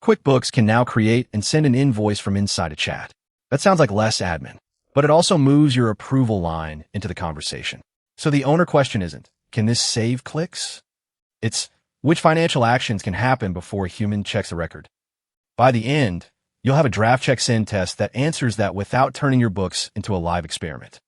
QuickBooks can now create and send an invoice from inside a chat. That sounds like less admin, but it also moves your approval line into the conversation. So the owner question isn't, can this save clicks? It's, which financial actions can happen before a human checks a record? By the end, you'll have a draft check send test that answers that without turning your books into a live experiment.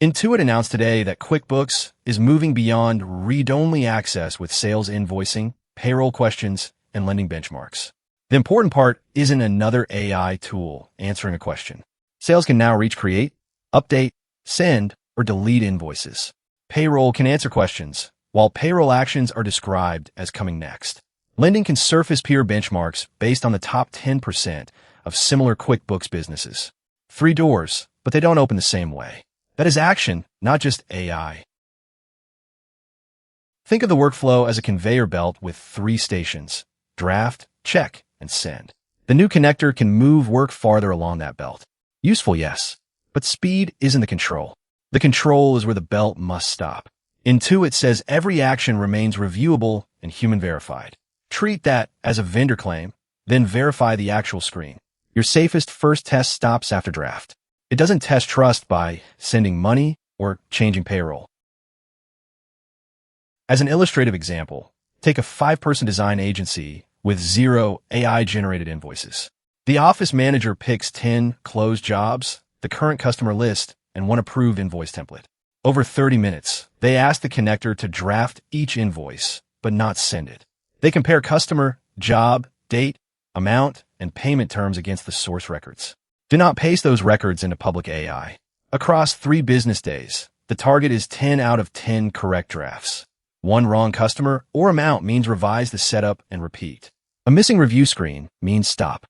Intuit announced today that QuickBooks is moving beyond read-only access with sales invoicing, payroll questions, and lending benchmarks. The important part isn't another AI tool answering a question. Sales can now reach, create, update, send, or delete invoices. Payroll can answer questions, while payroll actions are described as coming next. Lending can surface peer benchmarks based on the top 10% of similar QuickBooks businesses. 3 doors, but they don't open the same way. That is action, not just AI. Think of the workflow as a conveyor belt with 3 stations: draft, check, and send. The new connector can move work farther along that belt. Useful, yes, but speed isn't the control. The control is where the belt must stop. Intuit says every action remains reviewable and human verified. Treat that as a vendor claim, then verify the actual screen. Your safest first test stops after draft. It doesn't test trust by sending money or changing payroll. As an illustrative example, take a 5-person design agency with 0 AI-generated invoices. The office manager picks 10 closed jobs, the current customer list, and 1 approved invoice template. Over 30 minutes, they ask the connector to draft each invoice, but not send it. They compare customer, job, date, amount, and payment terms against the source records. Do not paste those records into public AI. Across 3 business days, the target is 10 out of 10 correct drafts. 1 wrong customer or amount means revise the setup and repeat. A missing review screen means stop.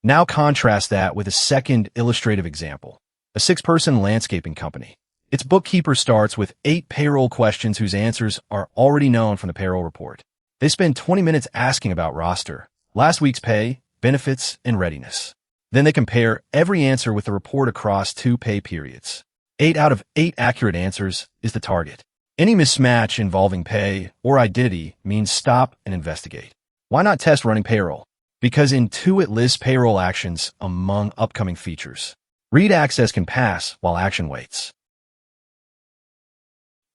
Now contrast that with a second illustrative example. A 6-person landscaping company. Its bookkeeper starts with 8 payroll questions whose answers are already known from the payroll report. They spend 20 minutes asking about roster, last week's pay, benefits, and readiness. Then they compare every answer with the report across 2 pay periods. 8 out of 8 accurate answers is the target. Any mismatch involving pay or identity means stop and investigate. Why not test running payroll? Because Intuit lists payroll actions among upcoming features. Read access can pass while action waits.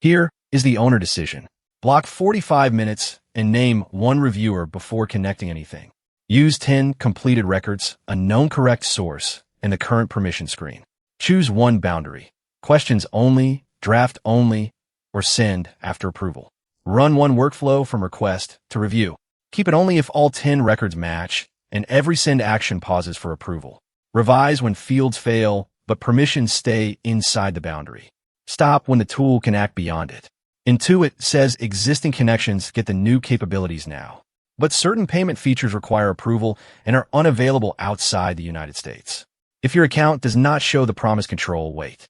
Here is the owner decision. Block 45 minutes and name 1 reviewer before connecting anything. Use 10 completed records, a known correct source, and the current permission screen. Choose 1 boundary: questions only, draft only, or send after approval. Run 1 workflow from request to review. Keep it only if all 10 records match, and every send action pauses for approval. Revise when fields fail, but permissions stay inside the boundary. Stop when the tool can act beyond it. Intuit says existing connections get the new capabilities now, but certain payment features require approval and are unavailable outside the United States. If your account does not show the promised control, wait.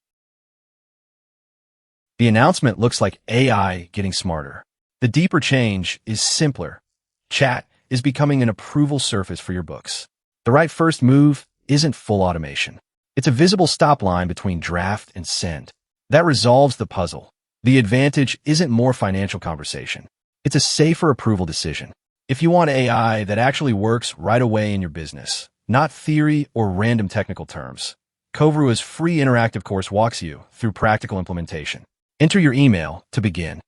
The announcement looks like AI getting smarter. The deeper change is simpler. Chat is becoming an approval surface for your books. The right first move isn't full automation. It's a visible stop line between draft and send. That resolves the puzzle. The advantage isn't more financial conversation. It's a safer approval decision. If you want AI that actually works right away in your business, not theory or random technical terms, Qovra's free interactive course walks you through practical implementation. Enter your email to begin.